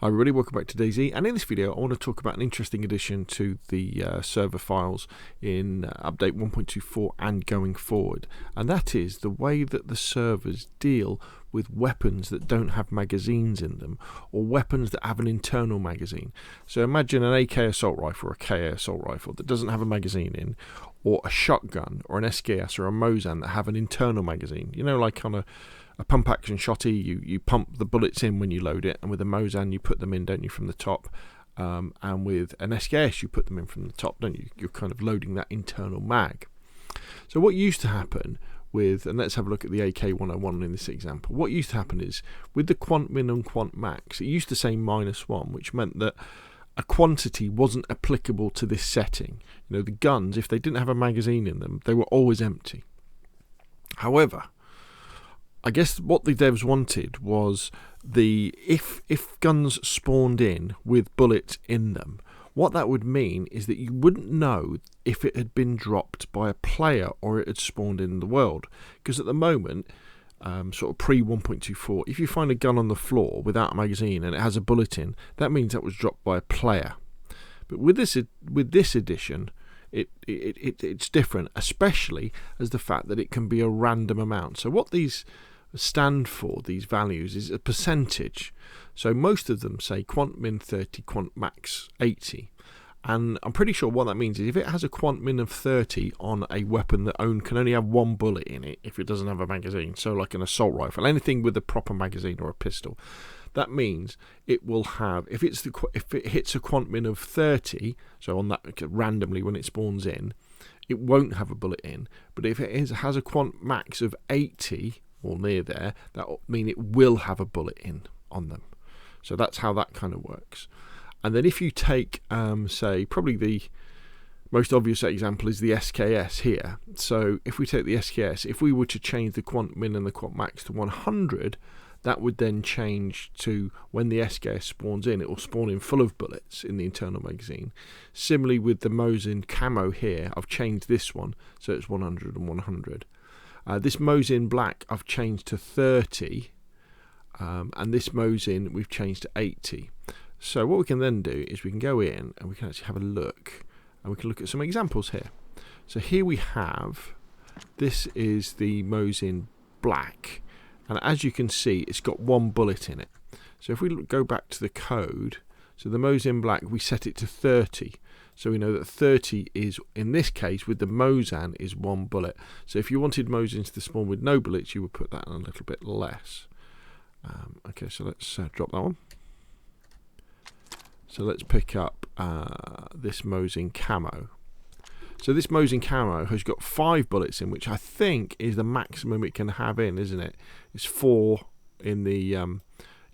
Hi everybody, welcome back to DayZ, and in this video I want to talk about an interesting addition to the server files in update 1.24 and going forward, and that is the way that the servers deal with weapons that don't have magazines in them, or weapons that have an internal magazine. So imagine an AK assault rifle or a KA assault rifle that doesn't have a magazine in, or a shotgun or an SKS or a Mosin that have an internal magazine. You know, like on a pump action shotty, you pump the bullets in when you load it, and with a Mosin you put them in, don't you, from the top, and with an SKS you put them in from the top, don't you? You're kind of loading that internal mag. So what used to happen with, and let's have a look at the AK-101 in this example, what used to happen is with the quantmin and quantmax, it used to say -1, which meant that a quantity wasn't applicable to this setting. You know, the guns, if they didn't have a magazine in them, they were always empty. However, I guess what the devs wanted was if guns spawned in with bullets in them, what that would mean is that you wouldn't know if it had been dropped by a player or it had spawned in the world. Because at the moment, sort of pre 1.24, if you find a gun on the floor without a magazine and it has a bullet in, that means that was dropped by a player. But with this edition, it's different, especially as the fact that it can be a random amount. So what these stand for, these values, is a percentage. So most of them say quantmin 30, quantmax 80, and I'm pretty sure what that means is if it has a quantmin of 30 on a weapon that can only have one bullet in it, if it doesn't have a magazine, so like an assault rifle, anything with a proper magazine or a pistol, that means it will have, if it hits a quantmin of 30, so on that randomly when it spawns in, it won't have a bullet in. But if it has a quantmax of 80 or near there, that will mean it will have a bullet in on them. So that's how that kind of works. And then if you take, say, probably the most obvious example is the SKS here. So if we take the SKS, if we were to change the quantmin and the quantmax to 100, that would then change to, when the SKS spawns in, it will spawn in full of bullets in the internal magazine. Similarly with the Mosin camo here, I've changed this one, so it's 100 and 100. This Mosin black I've changed to 30, and this Mosin we've changed to 80. So what we can then do is we can go in and we can actually have a look, and we can look at some examples here. So here we have, this is the Mosin black, and as you can see it's got one bullet in it. So if we go back to the code, so the Mosin black, we set it to 30. So we know that 30 is, in this case, with the Mosin, is one bullet. So if you wanted Mosins to spawn with no bullets, you would put that in a little bit less. Okay, so let's drop that one. So let's pick up this Mosin camo. So this Mosin camo has got 5 bullets in, which I think is the maximum it can have in, isn't it? It's 4 in the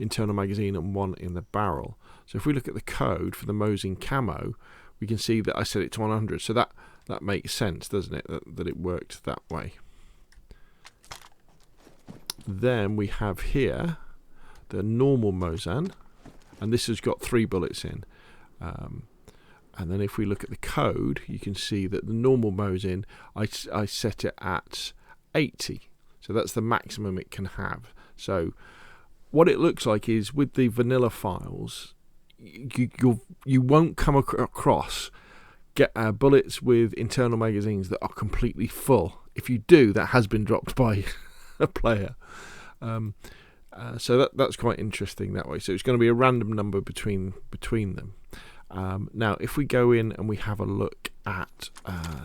internal magazine and 1 in the barrel. So if we look at the code for the Mosin camo, we can see that I set it to 100. So that makes sense, doesn't it, that it worked that way. Then we have here the normal Mosin, and this has got 3 bullets in. And then if we look at the code, you can see that the normal Mosin, I set it at 80. So that's the maximum it can have. So what it looks like is, with the vanilla files, you won't come across bullets with internal magazines that are completely full. If you do, that has been dropped by a player. So that's quite interesting that way. So it's going to be a random number between them. Now if we go in and we have a look at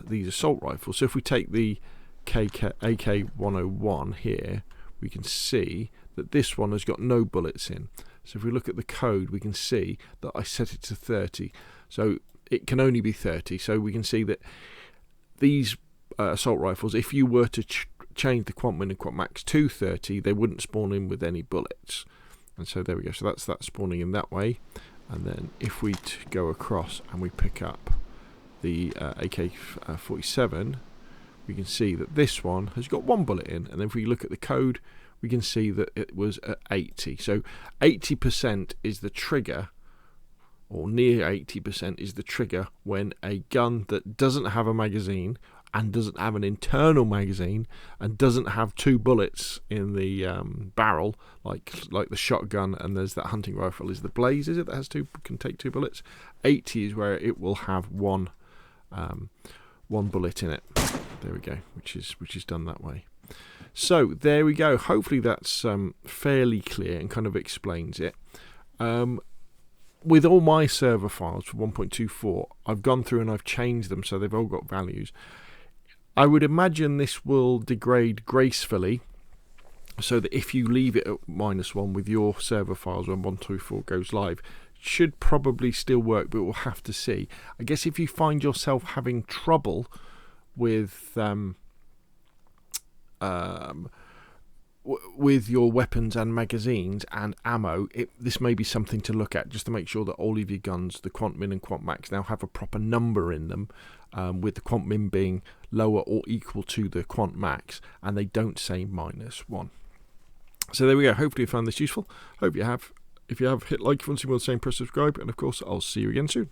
these assault rifles, so if we take the AK-101 here, we can see that this one has got no bullets in. So if we look at the code, we can see that I set it to 30. So it can only be 30. So we can see that these assault rifles, if you were to change the quantmin and quantmax to 30, they wouldn't spawn in with any bullets. And so there we go. So that's that spawning in that way. And then if we go across and we pick up the AK-47, we can see that this one has got 1 bullet in. And then if we look at the code, we can see that it was at 80. So 80% is the trigger, or near 80% is the trigger, when a gun that doesn't have a magazine and doesn't have an internal magazine and doesn't have 2 bullets in the barrel like the shotgun, and there's that hunting rifle is the Blaze, is it, that has can take 2 bullets. 80 is where it will have one bullet in it. There we go, which is done that way. So there we go. Hopefully that's fairly clear and kind of explains it. With all my server files for 1.24, I've gone through and I've changed them so they've all got values. I would imagine this will degrade gracefully, so that if you leave it at -1 with your server files when 1.24 goes live, it should probably still work, but we'll have to see. I guess if you find yourself having trouble with your weapons and magazines and ammo, this may be something to look at, just to make sure that all of your guns, the quantmin and quantmax, now have a proper number in them, with the quantmin being lower or equal to the quantmax, and they don't say -1. So there we go. Hopefully you found this useful. Hope you have. If you have, hit like if you want to see more of the same, press subscribe, and of course I'll see you again soon.